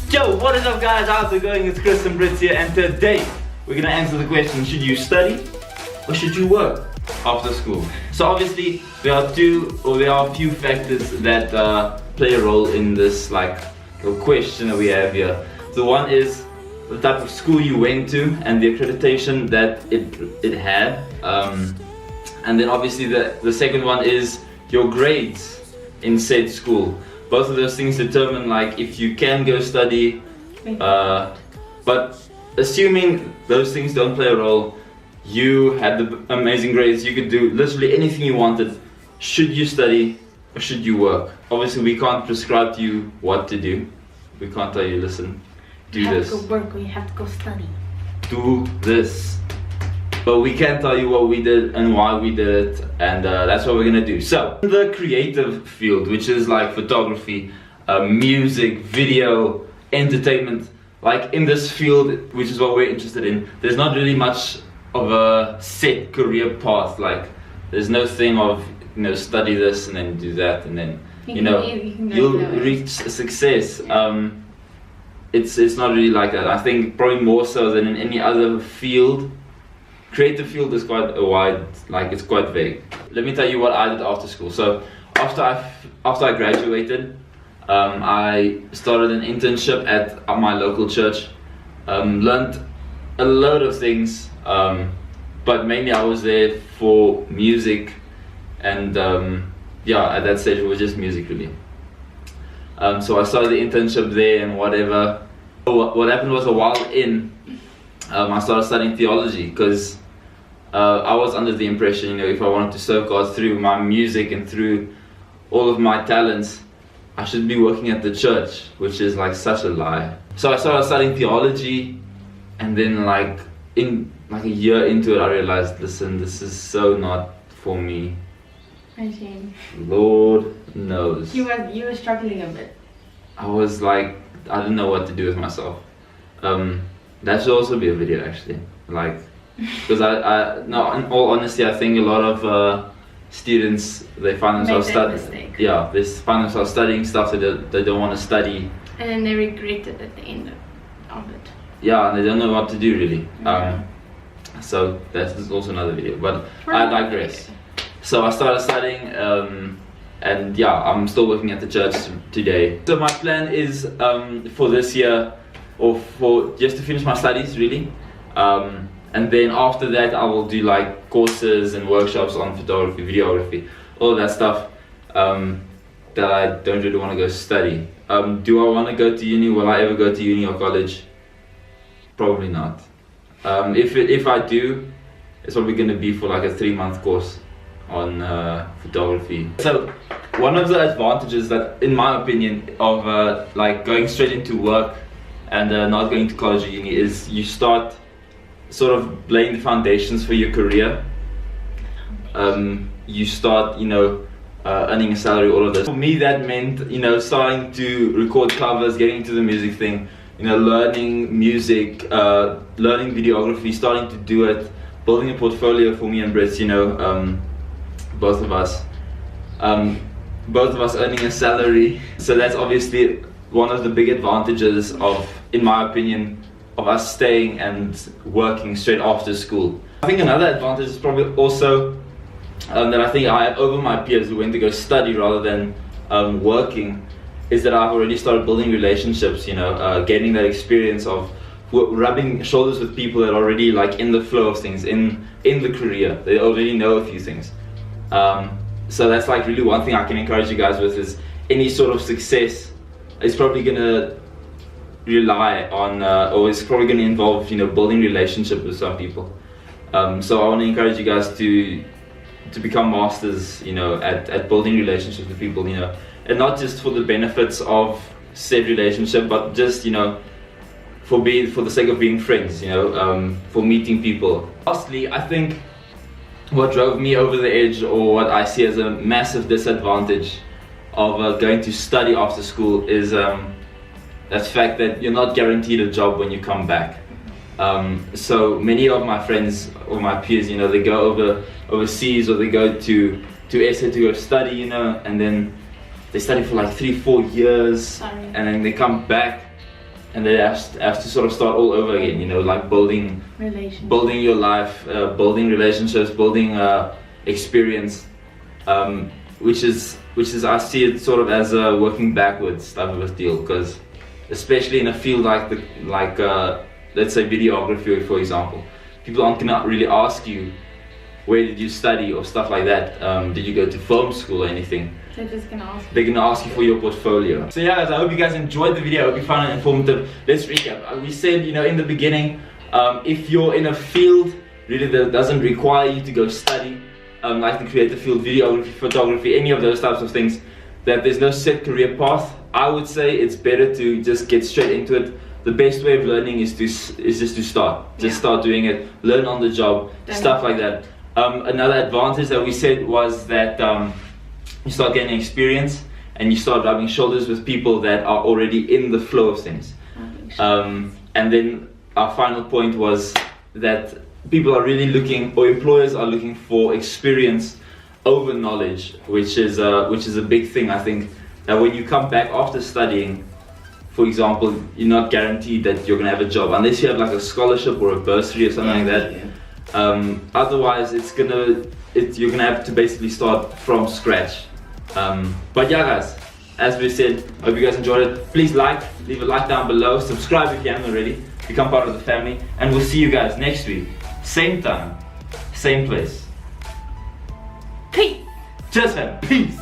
Yo, what is up guys, how's it going? It's Chris and Brits here, and today we're gonna answer the question, should you study or should you work after school? So obviously there are a few factors that play a role in this little question that we have here. So one is the type of school you went to and the accreditation that it had, and then obviously the second one is your grades in said school. Both of those things determine if you can go study, but assuming those things don't play a role, you had the amazing grades, you could do literally anything you wanted. Should you study or should you work? Obviously we can't prescribe to you what to do. We can't tell you, listen, do this. You have to go work or you have to go study. Do this. But we can tell you what we did and why we did it, and that's what we're gonna do. So, in the creative field, which is like photography, music, video, entertainment, in this field, which is what we're interested in, there's not really much of a set career path. There's no thing of, study this and then do that and then, you'll reach success. It's not really like that. I think probably more so than in any other field. Creative field is quite a wide, it's quite vague. Let me tell you what I did after school. So after I graduated, I started an internship at my local church. Learned a load of things, but mainly I was there for music, and at that stage it was just music really. So I started the internship there and whatever. What happened was, a while in, I started studying theology because I was under the impression, if I wanted to serve God through my music and through all of my talents, I should be working at the church, which is such a lie. So I started studying theology, and then a year into it I realized, listen, this is so not for me. I see. Lord knows. You were struggling a bit. I was I didn't know what to do with myself. That should also be a video actually, because no, in all honesty, I think a lot of students, they find themselves studying. Yeah, they find themselves studying stuff that they don't want to study, and then they regret it at the end of it. Yeah, and they don't know what to do really. So that's also another video, but I digress. So I started studying, and yeah, I'm still working at the church today. So my plan is for this year, or for just to finish my studies really, and then after that I will do courses and workshops on photography, videography, all that stuff that I don't really want to go study. Do I want to go to uni? Will I ever go to uni or college? Probably not. If I do, it's probably going to be for a 3-month course on photography. So one of the advantages that, in my opinion, of going straight into work and not going to college or uni is you start sort of laying the foundations for your career. You start, earning a salary, all of this. For me, that meant, starting to record covers, getting into the music thing, learning music, learning videography, starting to do it, building a portfolio for me and Brits, both of us earning a salary. So that's obviously one of the big advantages of, in my opinion, of us staying and working straight after school. I think another advantage is probably also that I think I have over my peers who went to go study rather than working, is that I've already started building relationships, getting that experience of rubbing shoulders with people that are already in the flow of things, in the career. They already know a few things. So that's really one thing I can encourage you guys with, is any sort of success is probably gonna rely on, or it's probably gonna involve, building relationship with some people. So I want to encourage you guys to become masters, at building relationships with people, and not just for the benefits of said relationship, but just, for the sake of being friends, for meeting people. Lastly, I think what drove me over the edge, or what I see as a massive disadvantage of going to study after school, is that fact that you're not guaranteed a job when you come back. So many of my friends or my peers, they go overseas, or they go to SA to go study, and then they study for like 3-4 years, Sorry. and then they come back and they have to sort of start all over again, you know, like building your life, building relationships, building experience, which is I see it sort of as a working backwards type of a deal, because especially in a field like let's say videography, for example, people aren't gonna really ask you where did you study or stuff like that. Did you go to film school or anything? They're just gonna ask. They're gonna ask you for your portfolio. So yeah, guys, I hope you guys enjoyed the video. I hope you found it informative. Let's recap. We said, you know, in the beginning, if you're in a field really that doesn't require you to go study, like the creative field, videography, photography, any of those types of things, that there's no set career path, I would say it's better to just get straight into it. The best way of learning is just to start. Just start doing it, learn on the job, stuff like that. Another advantage that we said was that you start gaining experience and you start rubbing shoulders with people that are already in the flow of things. And then our final point was that people are really looking, or employers are looking for experience over knowledge, which is a big thing. I think that when you come back after studying, for example, you're not guaranteed that you're gonna have a job unless you have like a scholarship or a bursary or something like that. Otherwise, you're gonna have to basically start from scratch. But yeah, guys, as we said, hope you guys enjoyed it. Please leave a like down below, subscribe if you haven't already, become part of the family, and we'll see you guys next week, same time, same place. Peace. Cheers, fam. Peace.